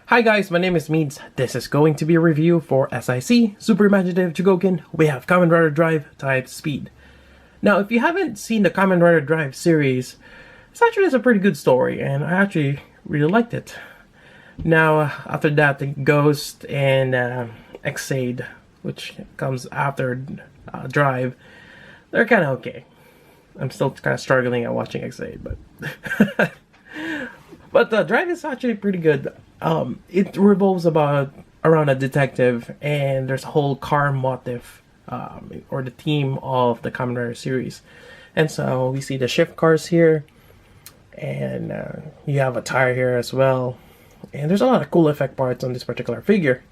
Hi guys, my name is Meads. This is going to be a review for SIC, Super Imaginative Chogokin. We have Kamen Rider Drive Type Speed. Now, if you haven't seen the Kamen Rider Drive series, it's actually a pretty good story, and I actually really liked it. Now, after that, the Ghost and Xaid, which comes after Drive, they're kind of okay. I'm still kind of struggling at watching Xaid, but but Drive is actually pretty good. It revolves around a detective, and there's a whole car motif, or the theme of the Kamen Rider series. And so we see the shift cars here, and you have a tire here as well. And there's a lot of cool effect parts on this particular figure.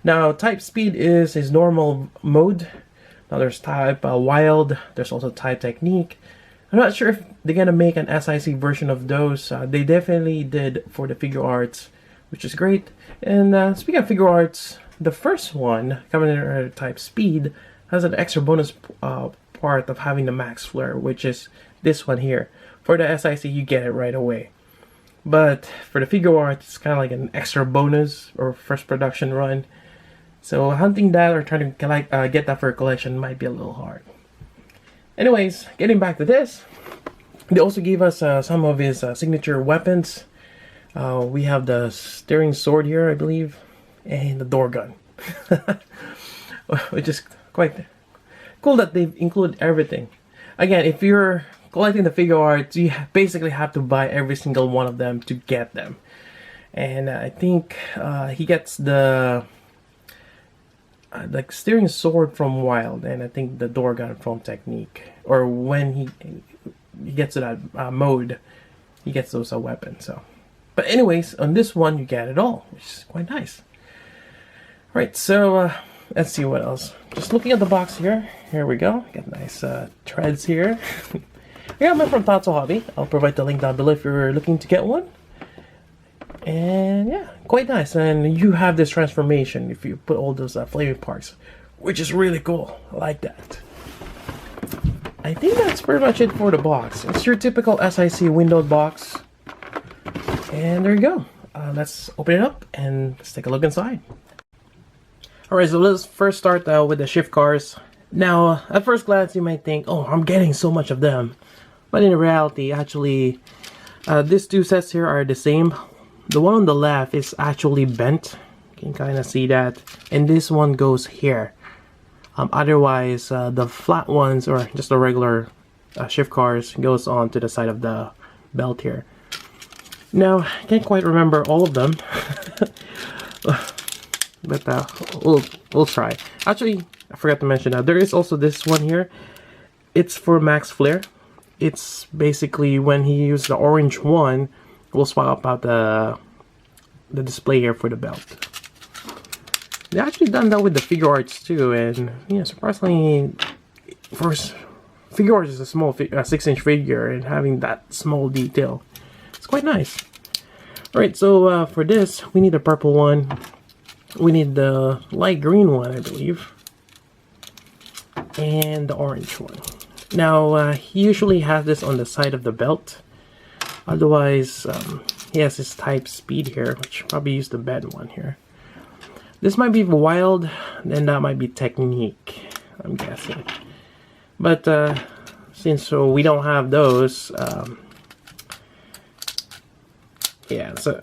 Now, type speed is his normal mode. Now there's type wild, there's also type technique. I'm not sure if they're gonna make an SIC version of those. They definitely did for the figure arts, which is great. And speaking of figure arts, the first one, Kamen Rider Type Speed, has an extra bonus part of having the max flare, which is this one here. For the SIC, you get it right away. But for the figure art, it's kind of like an extra bonus or first production run. So hunting that or trying to get that for a collection might be a little hard. Anyways, getting back to this, they also gave us some of his signature weapons. We have the steering sword here, I believe, and the door gun. Which is quite cool that they've included everything. Again, if you're collecting the figure arts, you basically have to buy every single one of them to get them. And I think he gets the steering sword from Wild, and I think the door gun from Technique. Or when he gets to that mode, he gets those weapons. So, but anyways, on this one you get it all, which is quite nice. Right, so let's see what else. Just looking at the box here. Here we go. Got nice treads here. Yeah, I'm from Tatsu Hobby. I'll provide the link down below if you're looking to get one. And yeah, quite nice. And you have this transformation if you put all those flaming parts, which is really cool. I like that. I think that's pretty much it for the box. It's your typical SIC windowed box. And there you go. Let's open it up and let's take a look inside. Alright, so let's first start with the shift cars. Now, at first glance, you might think, oh, I'm getting so much of them. But in reality, actually, these two sets here are the same. The one on the left is actually bent. You can kind of see that. And this one goes here. Otherwise, the flat ones, or just the regular shift cars, goes on to the side of the belt here. Now, I can't quite remember all of them. But we'll try. Actually, I forgot to mention that there is also this one here. It's for max flare. It's basically when he used the orange one, we'll swap out the display here for the belt. They actually done that with the figure arts too, and yeah, surprisingly, for figure arts is a small 6-inch figure, and having that small detail, it's quite nice. All right, so for this, we need the purple one. We need the light green one, I believe, and the orange one. Now, he usually has this on the side of the belt. Otherwise, he has his type speed here, which probably use the bed one here. This might be wild, then that might be technique, I'm guessing. But since we don't have those, yeah, so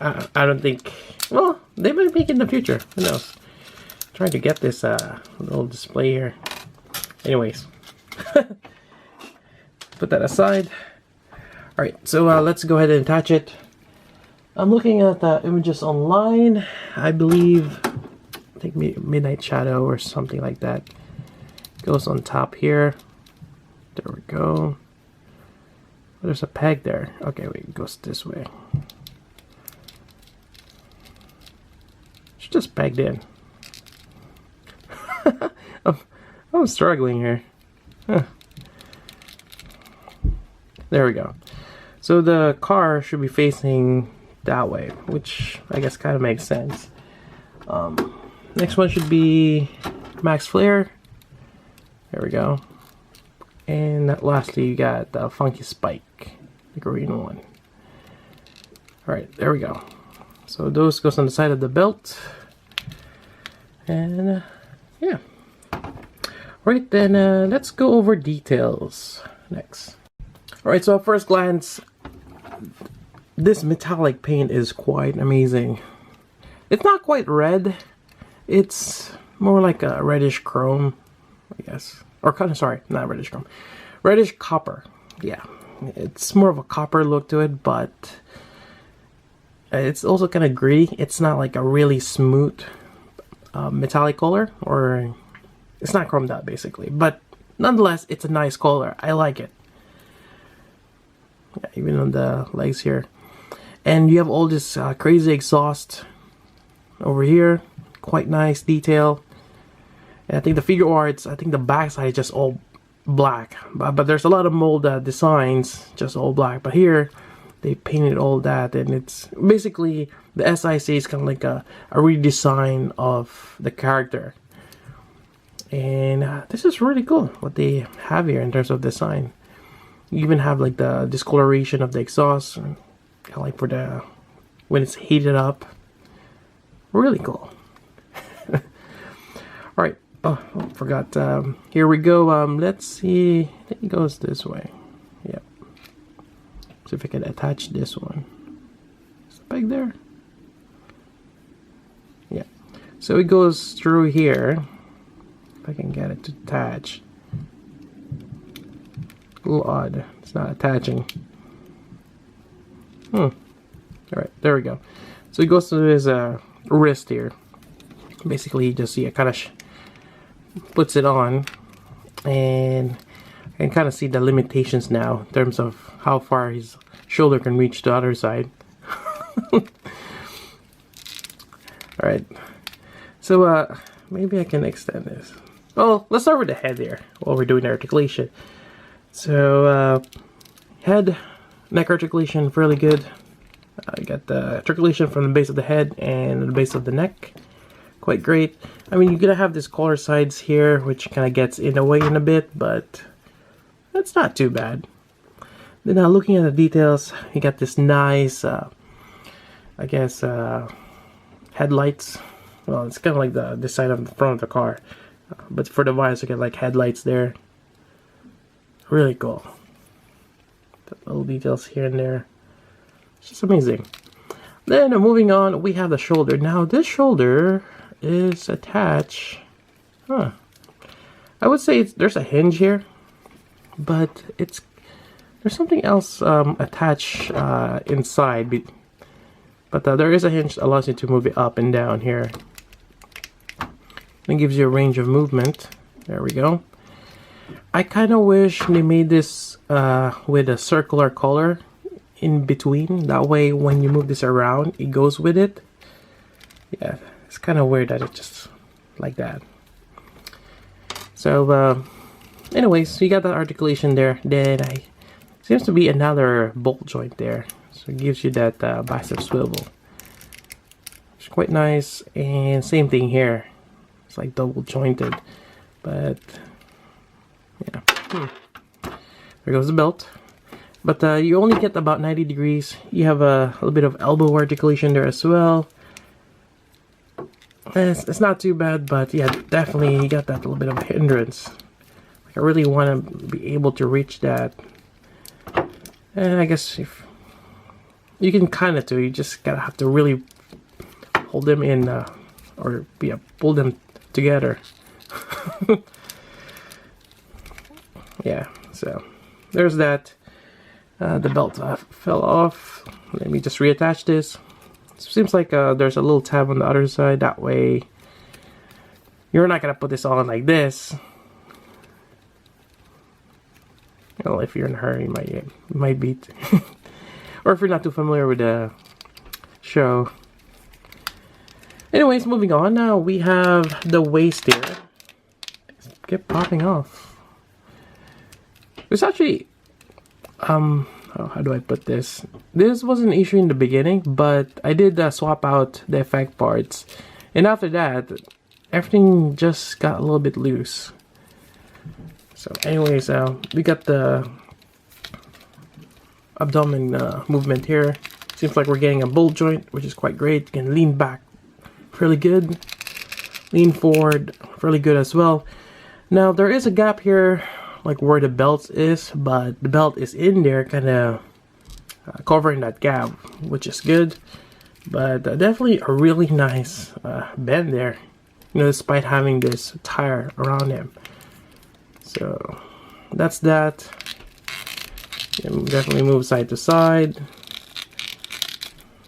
I don't think. Well, they might make it in the future. Who knows? Trying to get this little display here. Anyways, put that aside. Alright, so let's go ahead and attach it. I'm looking at the images online. I believe, I think Midnight Shadow or something like that goes on top here. There we go. There's a peg there. Okay, wait, it goes this way. It's just pegged in. I'm struggling here. Huh. There we go. So the car should be facing that way, which I guess kind of makes sense. Next one should be max flare. There we go. And lastly, you got the funky spike, the green one. Alright, there we go. So those goes on the side of the belt. And yeah. Right then, let's go over details next. Alright, so at first glance, this metallic paint is quite amazing. It's not quite red. It's more like a reddish chrome, I guess. Or kind of, sorry, not reddish chrome. Reddish copper. Yeah. It's more of a copper look to it, but it's also kind of gritty. It's not like a really smooth metallic color, or it's not chromed out basically. But nonetheless, it's a nice color. I like it. Yeah, even on the legs here. And you have all this crazy exhaust over here. Quite nice detail. And I think the figure arts, I think the backside is just all black. But there's a lot of mold designs, just all black. But here, they painted all that. And it's basically, the SIC is kind of like a redesign of the character. And this is really cool, what they have here in terms of design. You even have like the discoloration of the exhaust. Kind of like for the, when it's heated up. Really cool. Alright, oh, forgot. Here we go. Let's see. I think it goes this way. Yep. See if I can attach this one. Is it back there? Yeah. So it goes through here. If I can get it to attach. A little odd. It's not attaching. Alright, there we go. So it goes to his wrist here. Basically, you just see it kind of puts it on, and I can kind of see the limitations now in terms of how far his shoulder can reach the other side. Alright, so maybe I can extend this. Well, let's start with the head here while we're doing the articulation. So, head, neck articulation, fairly good. I got the articulation from the base of the head and the base of the neck. Quite great. I mean, you're gonna have this collar sides here, which kind of gets in the way in a bit, but that's not too bad. Then now looking at the details, you got this nice, I guess, headlights. Well, it's kind of like the side of the front of the car, but for the visor, you get like headlights there. Really cool. The little details here and there. It's just amazing. Then moving on, we have the shoulder. Now this shoulder is attached. I would say there's a hinge here, but there's something else attached inside. But there is a hinge that allows you to move it up and down here. It gives you a range of movement. There we go. I kind of wish they made this with a circular color in between. That way, when you move this around, it goes with it. Yeah, it's kind of weird that it's just like that. So, anyways, you got that articulation there. Then seems to be another bolt joint there. So it gives you that bicep swivel. It's quite nice. And same thing here. It's like double jointed. But, yeah. There goes the belt. But you only get about 90 degrees. You have a little bit of elbow articulation there as well. It's not too bad, but yeah, definitely you got that little bit of hindrance. Like I really want to be able to reach that. And I guess if you can kind of do, you just gotta have to really hold them in, or yeah, pull them together. Yeah, so there's that. The belt fell off. Let me just reattach this. Seems like there's a little tab on the other side. That way, you're not gonna put this on like this. Well, if you're in a hurry, it might be. Or if you're not too familiar with the show. Anyways, moving on. Now we have the waist here. It's kept popping off. It's actually, how do I put this? This was an issue in the beginning, but I did swap out the effect parts, and after that, everything just got a little bit loose. So, anyways, we got the abdomen movement here. Seems like we're getting a bull joint, which is quite great. You can lean back fairly good. Lean forward fairly good as well. Now there is a gap here, like where the belt is, but the belt is in there, kind of covering that gap, which is good. But definitely a really nice bend there, you know, despite having this tire around him. So that's that. And definitely move side to side.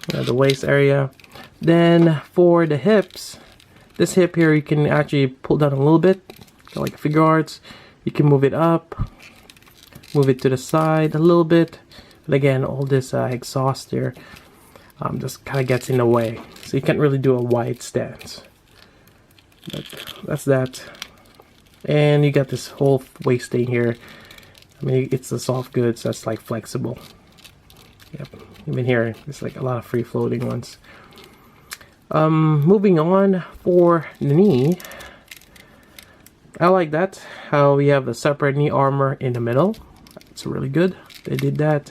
The waist area. Then for the hips, this hip here you can actually pull down a little bit, like figure arts. You can move it up, move it to the side a little bit. But again, all this exhaust here just kind of gets in the way, so you can't really do a wide stance. But that's that. And you got this whole waist thing here. I mean, it's a soft goods that's like flexible. Yep, even here, it's like a lot of free floating ones. Moving on for the knee. I like that, how we have a separate knee armor in the middle. It's really good. They did that.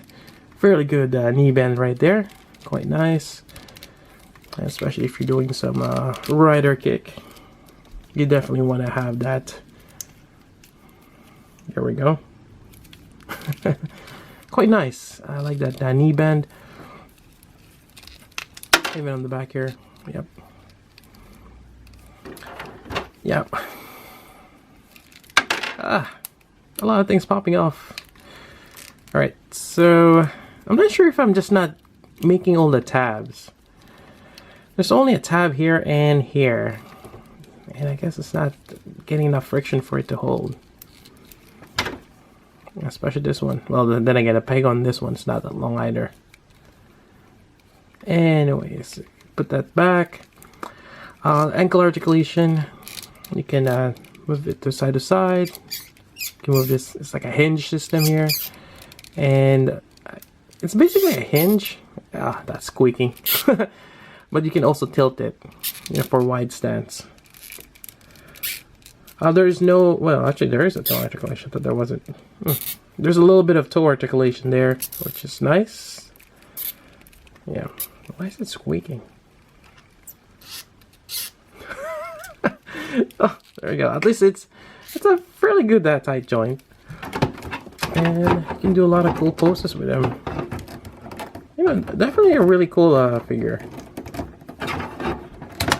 Fairly good knee bend right there. Quite nice. Especially if you're doing some rider kick. You definitely want to have that. There we go. Quite nice. I like that knee bend. Even on the back here. Yep. Yep. A lot of things popping off. Alright, so I'm not sure if I'm just not making all the tabs. There's only a tab here and here. And I guess it's not getting enough friction for it to hold. Especially this one. Well, then again, a peg on this one's not that long either. Anyways, put that back. Ankle articulation. You can move it to side. You can move this. It's like a hinge system here. And it's basically a hinge. That's squeaking. But you can also tilt it, you know, for wide stance. There is no, well, actually there is a toe articulation, but there wasn't. There's a little bit of toe articulation there, which is nice. Yeah. Why is it squeaking? Oh, there we go. At least it's a fairly good tight joint. And you can do a lot of cool poses with them. You know, definitely a really cool figure.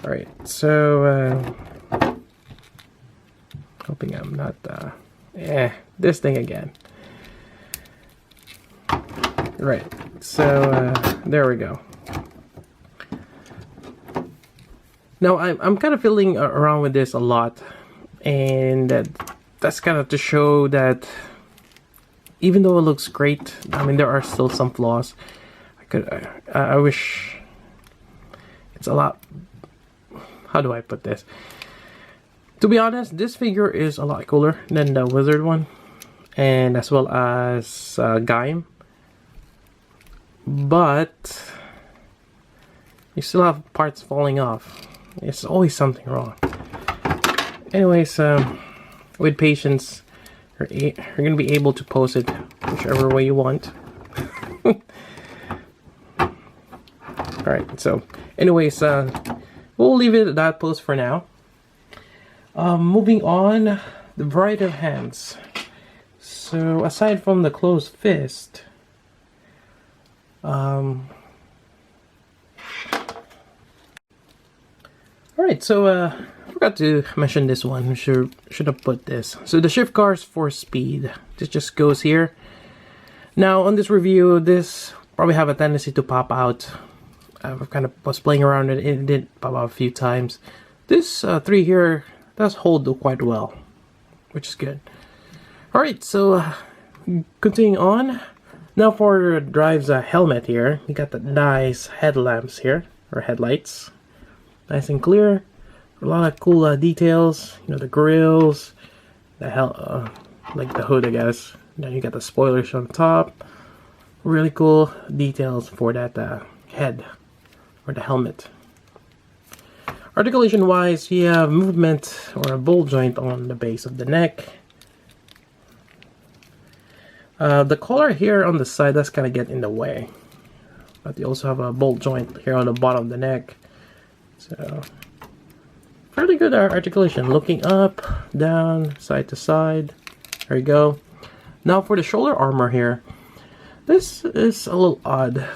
Alright, so hoping I'm not this thing again. Right, so there we go. Now I'm kind of fiddling around with this a lot, and that's kind of to show that even though it looks great, I mean, there are still some flaws. I wish it's a lot. How do I put this? To be honest, this figure is a lot cooler than the Wizard one, and as well as Gaim. But you still have parts falling off. It's always something wrong. Anyways, with patience, you're gonna be able to pose it whichever way you want. Alright, so anyways, we'll leave it at that pose for now. Moving on, the variety of hands. So aside from the closed fist, alright, so I forgot to mention this one. Should have put this. So the shift cars for speed. This just goes here. Now on this review, this probably have a tendency to pop out. I kind of was playing around with it. It did pop out a few times. This 3 here does hold quite well, which is good. Alright, so continuing on. Now for Drive's helmet here. You got the nice headlamps here, or headlights. Nice and clear. A lot of cool details. You know, the grills, the like the hood, I guess. Then you got the spoilers on top. Really cool details for that head, or the helmet. Articulation wise, you have movement or a ball joint on the base of the neck. The collar here on the side does kind of get in the way. but you also have a bolt joint here on the bottom of the neck. So fairly good articulation. Looking up, down, side to side. There you go. Now for the shoulder armor here, this is a little odd.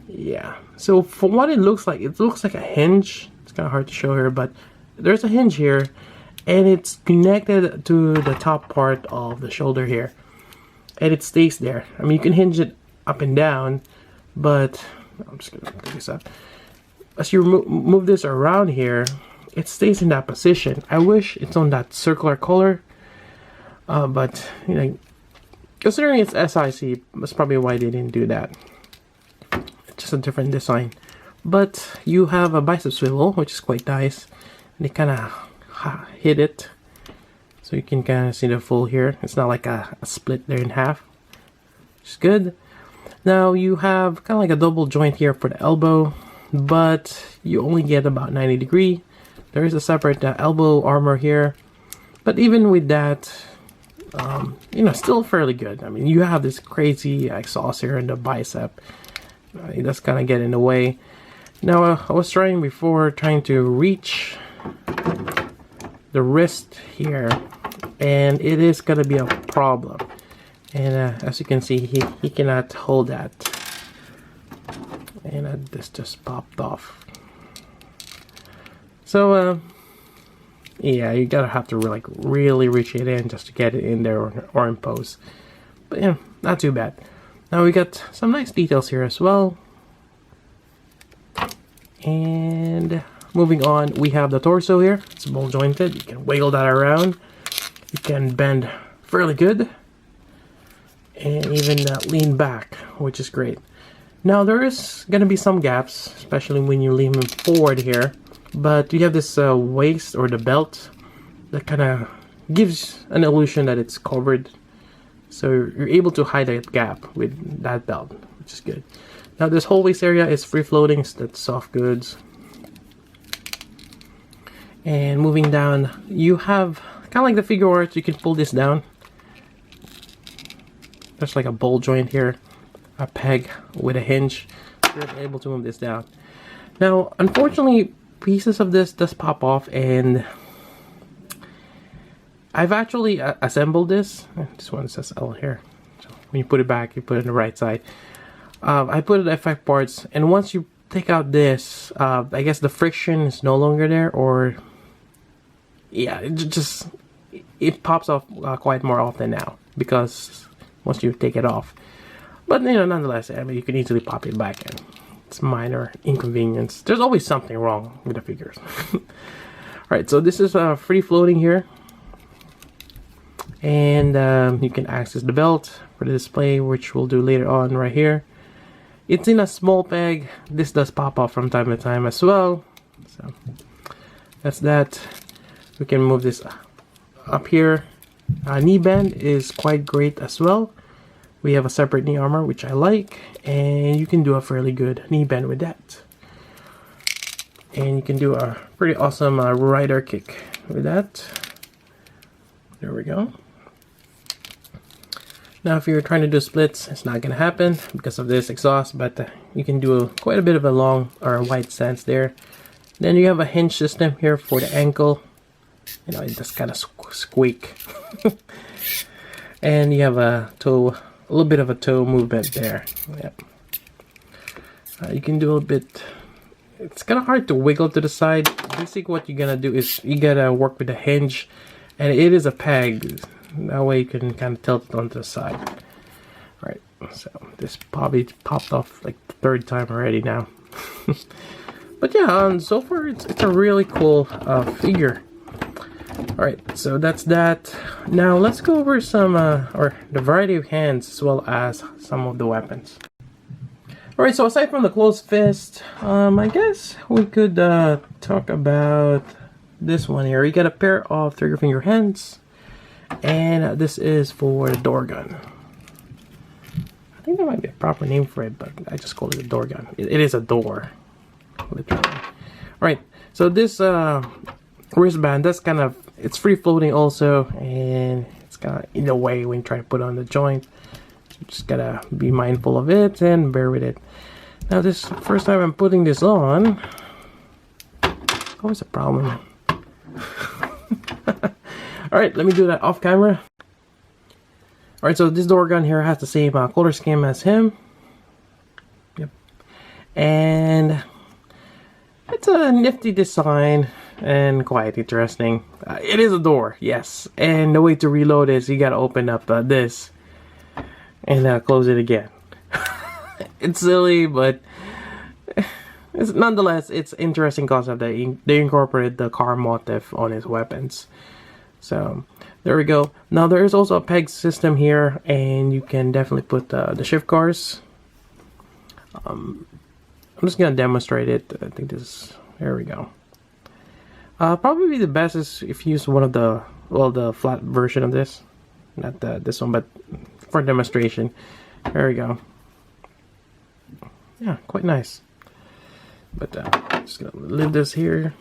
Yeah. So from what it looks like a hinge. It's kind of hard to show here, but there's a hinge here, and it's connected to the top part of the shoulder here, and it stays there. I mean, you can hinge it up and down, but I'm just gonna pick this up. As you move this around here, it stays in that position. I wish it's on that circular color, but you know, considering it's SIC, that's probably why they didn't do that. It's just a different design. But you have a bicep swivel, which is quite nice. And they kind of hit it, so you can kind of see the full here. It's not like a split there in half, which is good. Now you have kind of like a double joint here for the elbow, but you only get about 90 degree. There is a separate elbow armor here, but even with that, you know, still fairly good. I mean, you have this crazy exhaust here in the bicep. It does kind of get in the way. Now, I was trying to reach the wrist here, and it is going to be a problem. And as you can see, he cannot hold that. And this just popped off. So, yeah, you gotta have to like really reach it in just to get it in there or in pose. But yeah, not too bad. Now we got some nice details here as well. And moving on, we have the torso here. It's ball jointed. You can wiggle that around. You can bend fairly good, and even lean back, which is great. Now there is gonna be some gaps, especially when you lean forward here. But you have this waist or the belt that kind of gives an illusion that it's covered. So you're able to hide that gap with that belt, which is good. Now this whole waist area is free floating, so that's soft goods. And moving down, you have kind of like the figure arts. You can pull this down. There's like a ball joint here, a peg with a hinge. You're able to move this down. Now, unfortunately, pieces of this does pop off, and I've actually assembled this. This one says L here. So when you put it back, you put it on the right side. I put it effect parts, and once you take out this, I guess the friction is no longer there, or yeah, it pops off quite more often now because once you take it off. But you know, nonetheless, I mean, you can easily pop it back in. It's minor inconvenience. There's always something wrong with the figures. Alright, so this is free floating here, and you can access the belt for the display, which we'll do later on right here. It's in a small peg. This does pop off from time to time as well. So that's that. We can move this up here. Knee bend is quite great as well. We have a separate knee armor, which I like, and you can do a fairly good knee bend with that. And you can do a pretty awesome rider kick with that. There we go. Now, if you're trying to do splits, it's not gonna happen because of this exhaust, but you can do quite a bit of a long or a wide stance there. Then you have a hinge system here for the ankle. You know, it just kind of squeak. And you have a toe, a little bit of a toe movement there. Yep. You can do a little bit. It's kind of hard to wiggle to the side. Basically, what you're gonna do is you gotta work with the hinge, and it is a peg. That way you can kind of tilt it onto the side. All right. So this probably popped off like the third time already now. But yeah, so far it's a really cool figure. Alright, so that's that. Now let's go over some, or the variety of hands as well as some of the weapons. Alright, so aside from the closed fist, I guess we could talk about this one here. You got a pair of trigger finger hands, and this is for the door gun. I think there might be a proper name for it, but I just call it a door gun. It is a door, literally. Alright, so this wristband, that's kind of, it's free floating also, and it's kind of in the way when you try to put on the joint. So you just gotta be mindful of it and bear with it. Now this first time I'm putting this on, always a problem. Alright, let me do that off camera. Alright, so this door gun here has the same color scheme as him. Yep. And it's a nifty design and quite interesting. It is a door, yes. And the way to reload is you gotta open up this and close it again. It's silly, but nonetheless, it's interesting concept that they incorporated the car motif on his weapons. So there we go. Now there is also a peg system here, and you can definitely put the shift cars. I'm just gonna demonstrate it. I think this. There we go. Probably the best is if you use one of the flat version of this, not this one, but for demonstration. There we go. Yeah, quite nice. But just gonna leave this here.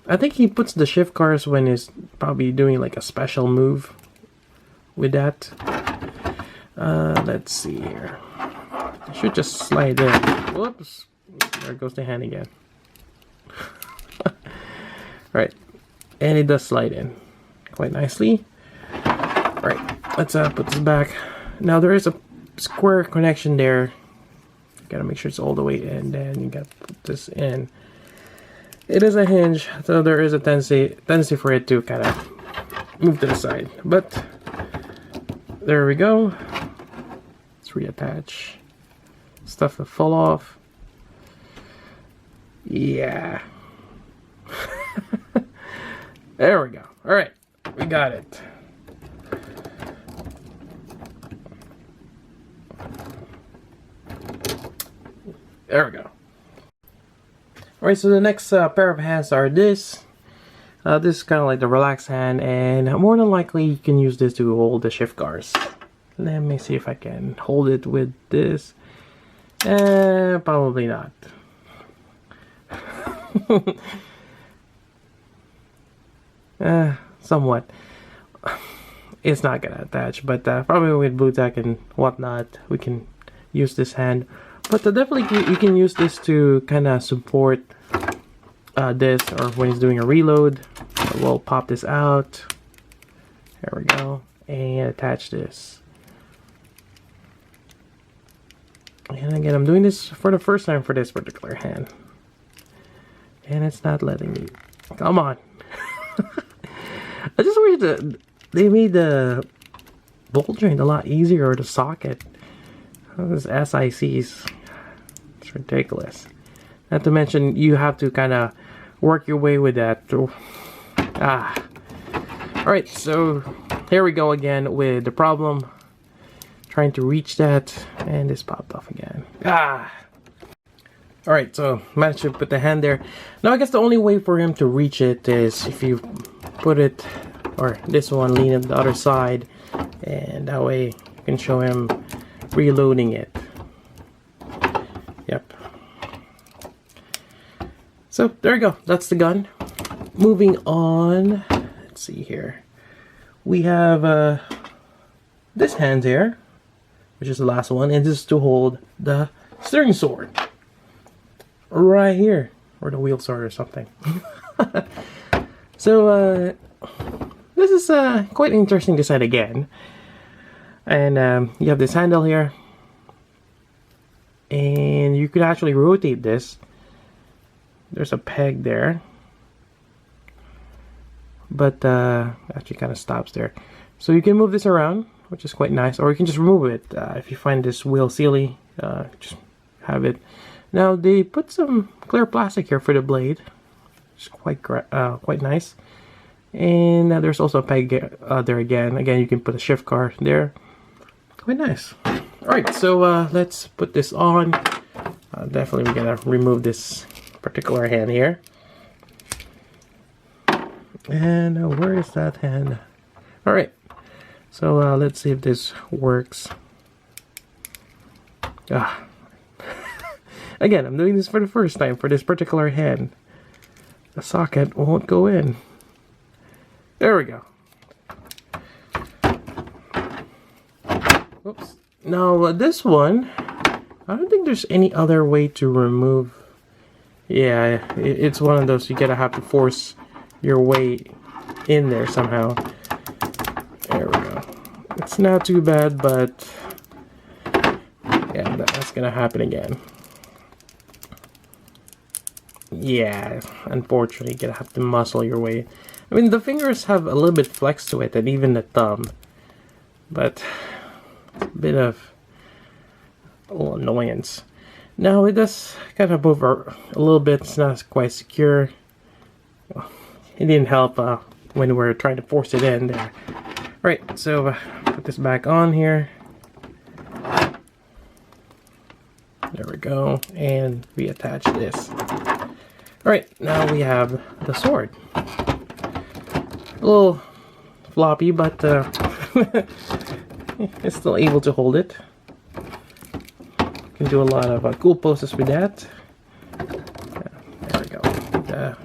I think he puts the shift cars when he's probably doing like a special move with that. Let's see here. It should just slide in. Whoops. There goes the hand again. Alright. And it does slide in quite nicely. Alright. Let's put this back. Now there is a square connection there. You gotta make sure it's all the way in. Then you gotta put this in. It is a hinge, so there is a tendency for it to kind of move to the side. But there we go. Let's reattach. Stuff will fall off. Yeah. There we go. All right, we got it. There we go. Alright, so the next pair of hands are this. This is kind of like the relaxed hand, and more than likely you can use this to hold the shift cars. Let me see if I can hold it with this. Probably not. Somewhat. It's not gonna attach, but probably with blue tack and whatnot, we can use this hand. But definitely you can use this to kind of support this, or when he's doing a reload. We'll pop this out. There we go. And attach this. And again, I'm doing this for the first time for this particular hand. And it's not letting me. Come on. I just wish that they made the bolt joint a lot easier, or the socket. Those SICs, it's ridiculous. Not to mention, you have to kind of work your way with that. Alright, so here we go again with the problem. Trying to reach that, and this popped off again. Alright, so managed to put the hand there. Now I guess the only way for him to reach it is if you put it, or this one, lean on the other side, and that way you can show him reloading it. Yep. So there you go. That's the gun. Moving on. Let's see here. We have this hand here, which is the last one, and this is to hold the steering sword right here, or the wheel sword or something. So this is quite interesting design again. And you have this handle here, and you could actually rotate this. There's a peg there, but actually kind of stops there. So you can move this around, which is quite nice, or you can just remove it if you find this wheel silly. Just have it. Now they put some clear plastic here for the blade, which is quite nice. And there's also a peg there again. Again, you can put a shift car there. Quite nice. Alright, so let's put this on. Definitely we're gonna remove this particular hand here. And where is that hand? Alright, so let's see if this works. Again, I'm doing this for the first time for this particular hand. The socket won't go in. There we go. Oops. Now this one, I don't think there's any other way to remove. Yeah, it's one of those you gotta have to force your way in there somehow. There we go. It's not too bad, but yeah, that's gonna happen again. Yeah, unfortunately, you're gonna have to muscle your way. I mean, the fingers have a little bit flex to it, and even the thumb, but it's a bit of a little annoyance. Now it does kind of move a little bit. It's not quite secure. It didn't help when we were trying to force it in there. Right, so put this back on here. There we go, and reattach this. Alright, now we have the sword. A little floppy, but it's still able to hold it. Can do a lot of cool poses with that. There we go.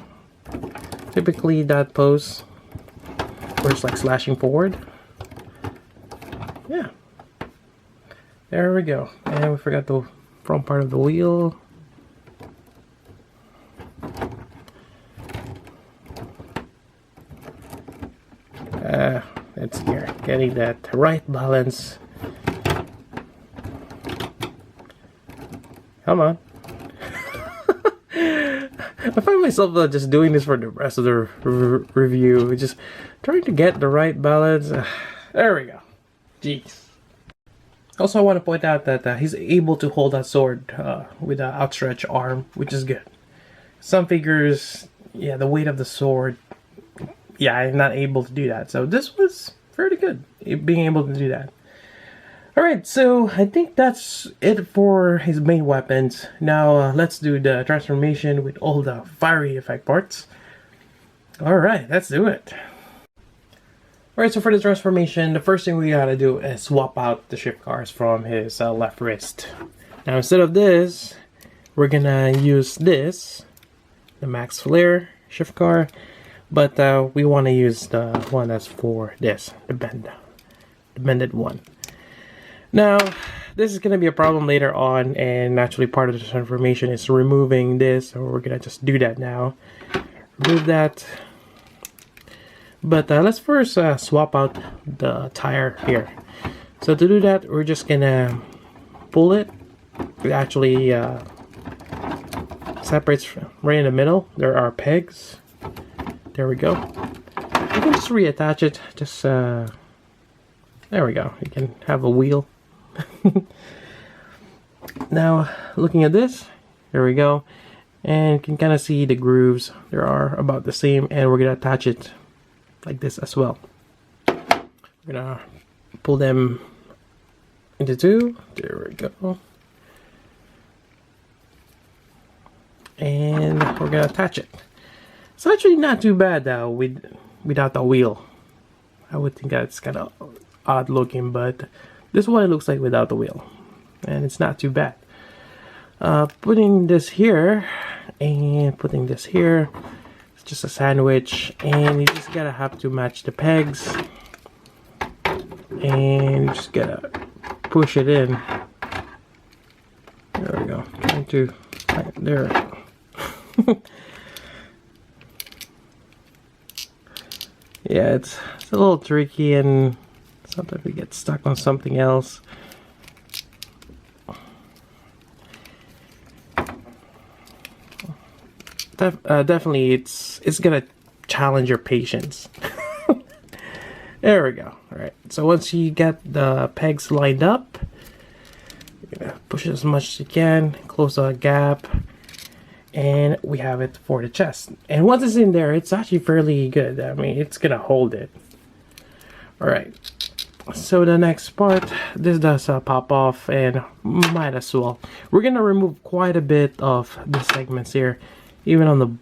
Typically that pose where it's like slashing forward. Yeah. There we go. And we forgot the front part of the wheel. Let's here, getting that right balance. Come on. I find myself just doing this for the rest of the review, just trying to get the right balance. There we go. Jeez. Also, I want to point out that he's able to hold that sword with an outstretched arm, which is good. Some figures, yeah, the weight of the sword, yeah, I'm not able to do that. So this was pretty good, being able to do that. Alright, so I think that's it for his main weapons. Now let's do the transformation with all the fiery effect parts. Alright, let's do it. Alright, so for the transformation, the first thing we gotta do is swap out the shift cars from his left wrist. Now instead of this, we're gonna use this, the Max Flare shift car, but we want to use the one that's for this, the bended one. Now, this is going to be a problem later on, and naturally part of the transformation is removing this, so we're going to just do that now. Remove that. But let's first swap out the tire here. So to do that, we're just going to pull it. It actually separates right in the middle. There are pegs. There we go. You can just reattach it. Just, there we go. You can have a wheel. Now, looking at this, there we go, and you can kind of see the grooves. They are about the same, and we're gonna attach it like this as well. We're gonna pull them into two. There we go, and we're gonna attach it. It's actually not too bad though without the wheel. I would think that's kind of odd looking, but this is what it looks like without the wheel, and it's not too bad. Putting this here and putting this here, it's just a sandwich, and you just gotta have to match the pegs, and you just gotta push it in. There we go. Trying to, there. Yeah, it's a little tricky, and sometimes we get stuck on something else. Definitely, it's gonna challenge your patience. There we go. All right. So once you get the pegs lined up, you're gonna push it as much as you can, close the gap, and we have it for the chest. And once it's in there, it's actually fairly good. I mean, it's gonna hold it. All right. So the next part, this does pop off, and might as well. We're gonna remove quite a bit of the segments here, even on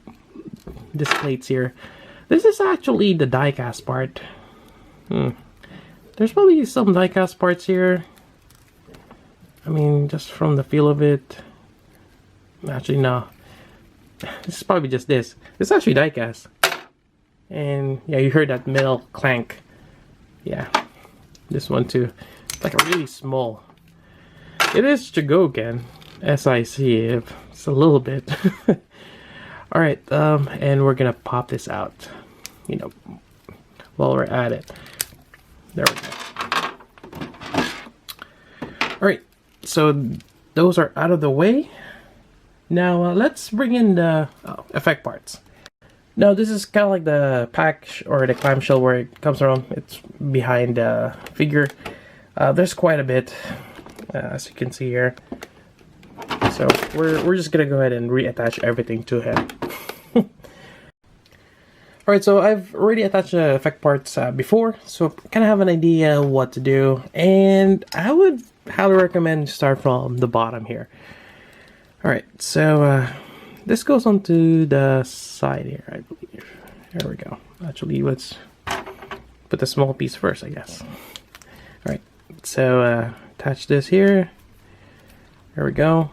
this plates here. This is actually the die-cast part. There's probably some die-cast parts here. I mean, just from the feel of it. Actually, no. This is probably just this. It's actually die-cast. And yeah, you heard that metal clank. Yeah. This one too. It's like a really small. It is Chogokin, SIC. It's a little bit. Alright, and we're gonna pop this out, you know, while we're at it. There we go. Alright, so those are out of the way. Now let's bring in the effect parts. Now this is kind of like the pack or the clamshell where it comes from. It's behind the figure. There's quite a bit, as you can see here. So we're just gonna go ahead and reattach everything to him. Alright, so I've already attached the effect parts before, so kind of have an idea what to do, and I would highly recommend start from the bottom here. Alright, so this goes onto the side here, I believe. There we go. Actually, let's put the small piece first, I guess. Alright, so attach this here. There we go.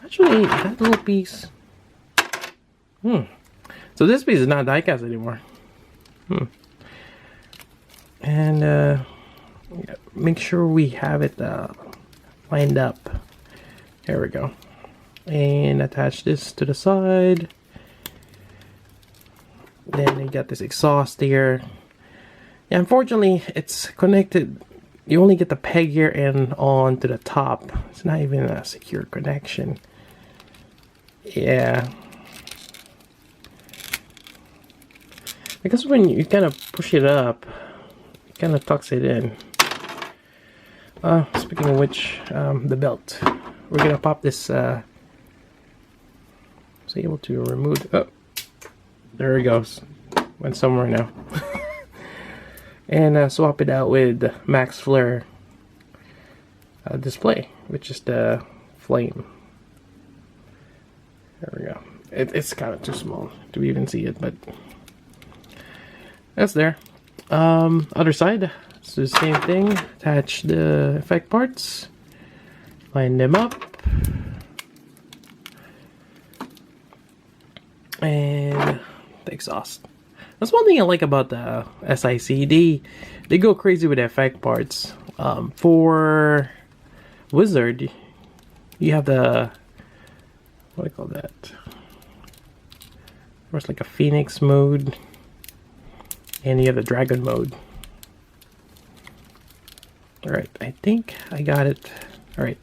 Actually, that little piece. So this piece is not die-cast anymore. And make sure we have it lined up. There we go. And attach this to the side. Then you got this exhaust here. Yeah, unfortunately, it's connected. You only get the peg here and on to the top. It's not even a secure connection. Yeah. Because when you kind of push it up, it kind of tucks it in. Speaking of which, the belt. We're gonna pop this. Was I able to remove? Oh, there it goes. Went somewhere now. And swap it out with Max Flare display, which is the flame. There we go. It's kind of too small to even see it, but that's there. Other side, so the same thing. Attach the effect parts, line them up, and the exhaust. That's one thing I like about the SIC. They go crazy with the effect parts. For Wizard, you have the, what do I call that? There's like a Phoenix mode, and you have the Dragon mode. Alright, I think I got it. Alright,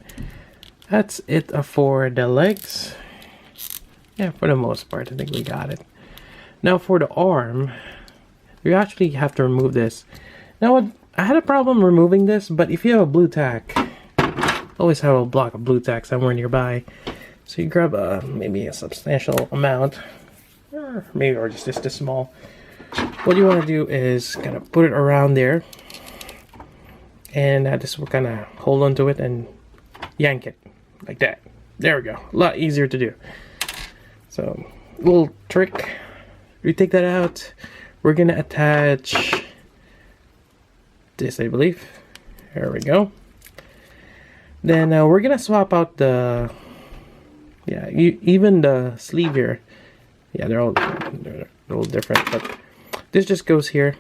that's it for the legs. Yeah, for the most part, I think we got it. Now for the arm, you actually have to remove this. Now I had a problem removing this, but if you have a blue tack, always have a block of blue tack somewhere nearby. So you grab maybe a substantial amount, or maybe just this small. What you want to do is kind of put it around there, and this will kind of hold onto it and yank it like that. There we go. A lot easier to do. So little trick. We take that out. We're gonna attach this, I believe. There we go. Then we're gonna swap out the, yeah, even the sleeve here. Yeah, they're all different, but this just goes here.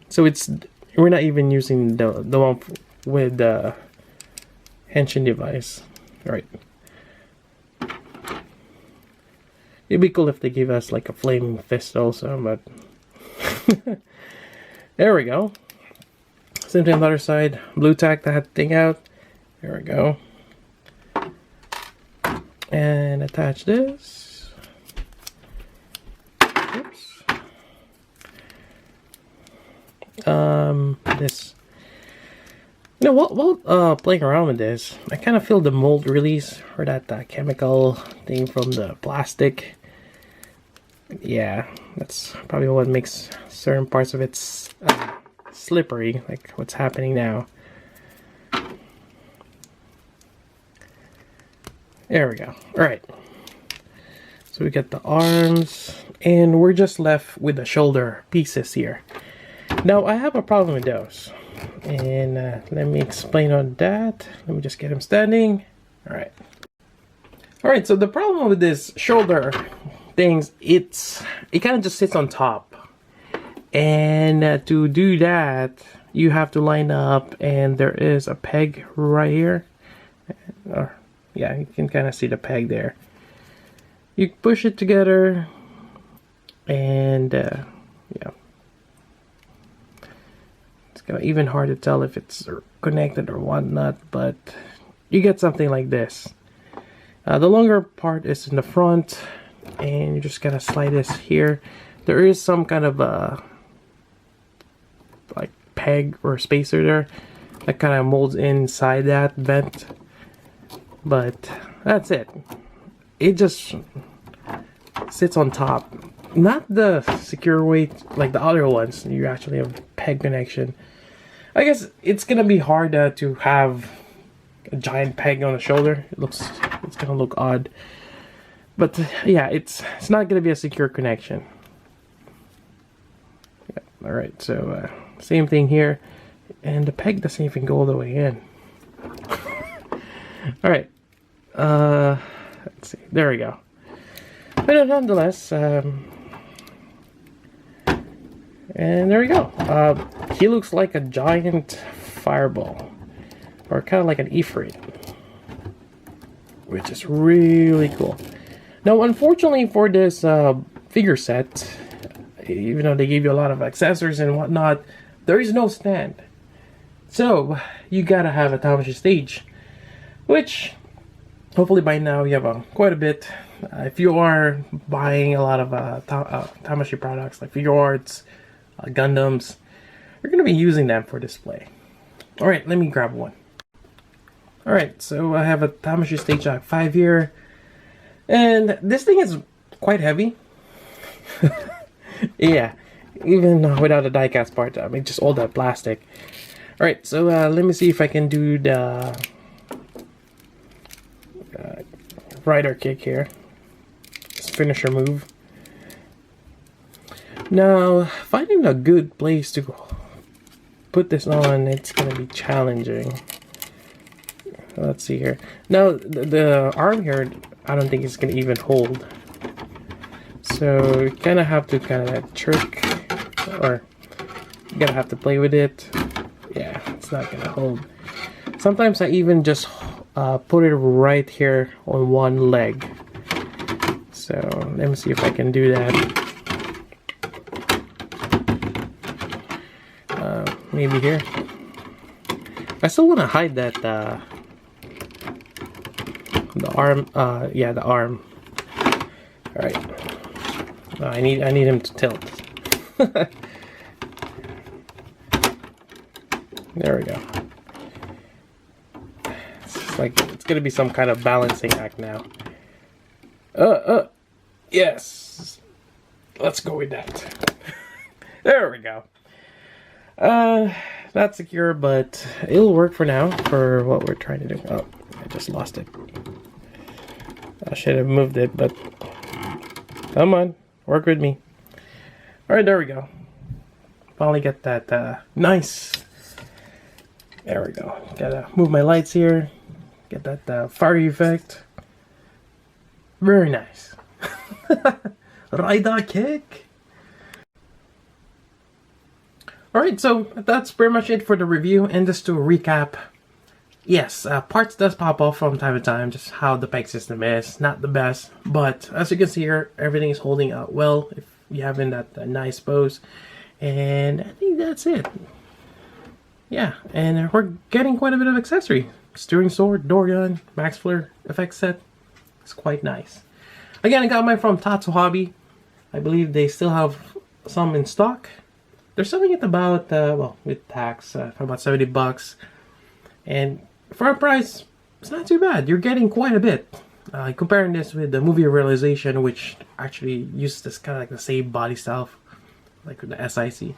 So it's, we're not even using the one with the henshin device. All right. It'd be cool if they give us like a flaming fist also, but there we go. Same thing on the other side. Blue tack that thing out. There we go. And attach this. Oops. This. You know, while playing around with this, I kind of feel the mold release or that chemical thing from the plastic. Yeah, that's probably what makes certain parts of it slippery, like what's happening now. There we go. All right. So we got the arms, and we're just left with the shoulder pieces here. Now I have a problem with those. And let me explain on that. Let me just get him standing. Alright. Alright, so the problem with this shoulder things, it kind of just sits on top. And to do that, you have to line up, and there is a peg right here. Or, yeah, you can kind of see the peg there. You push it together, and yeah, it's kind of even hard to tell if it's connected or whatnot, but you get something like this. The longer part is in the front, and you just gotta slide this here. There is some kind of like peg or spacer there that kind of molds inside that vent, but that's it. It just sits on top, not the secure weight like the other ones. You actually have peg connection. I guess it's gonna be hard to have a giant peg on the shoulder. It's gonna look odd, but yeah, it's not gonna be a secure connection. Yeah, all right, so same thing here, and the peg doesn't even go all the way in. All right, let's see. There we go. But nonetheless, and there we go. He looks like a giant fireball, or kind of like an Ifrit, which is really cool. Now, unfortunately for this figure set, even though they gave you a lot of accessories and whatnot, there is no stand. So you gotta have a Tamashii stage, which hopefully by now you have quite a bit. If you are buying a lot of Tamashii products like figure arts, Gundams, you're gonna be using them for display. All right, let me grab one. All right, so I have a Tamashii Stage 5 here, and this thing is quite heavy. Yeah, even without a die-cast part, I mean, just all that plastic. All right, so let me see if I can do the rider kick here. Just finisher move. Now, finding a good place to put this on, it's gonna be challenging. Let's see here. Now, the arm here, I don't think it's gonna even hold. So you kind of have to kind of trick, or you gotta have to play with it. Yeah, it's not gonna hold. Sometimes I even just put it right here on one leg. So let me see if I can do that. Maybe here. I still want to hide that the arm. Yeah, the arm. All right. I need him to tilt. There we go. It's like it's gonna be some kind of balancing act now. Yes. Let's go with that. There we go. Not secure, but it'll work for now for what we're trying to do. Oh, I just lost it. I should have moved it, but come on, work with me. All right, there we go. Finally get that nice. There we go. Gotta move my lights here. Get that fiery effect. Very nice. Rider kick. Alright, so that's pretty much it for the review, and just to recap, yes, parts does pop off from time to time, just how the peg system is, not the best, but as you can see here, everything is holding out well if you have in that nice pose, and I think that's it. Yeah, and we're getting quite a bit of accessory. Steering sword, door gun, max flare effect set, it's quite nice. Again, I got mine from Tatsu Hobby. I believe they still have some in stock. They're selling it about, well, with tax, for about $70. And for a price, it's not too bad. You're getting quite a bit. Comparing this with the movie Realization, which actually uses this kind of like the same body style, like with the SIC.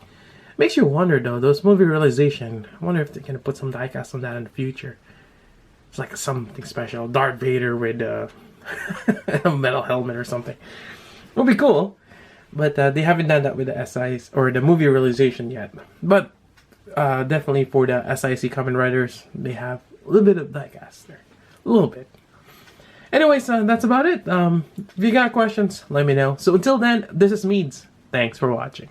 Makes you wonder, though, those movie Realization, I wonder if they're going to put some diecast on that in the future. It's like something special. Darth Vader with a metal helmet or something. It would be cool. But they haven't done that with the SIC or the movie Realization yet. But definitely for the SIC Kamen Riders, they have a little bit of diecast there. A little bit. Anyways, that's about it. If you got questions, let me know. So until then, this is Meads. Thanks for watching.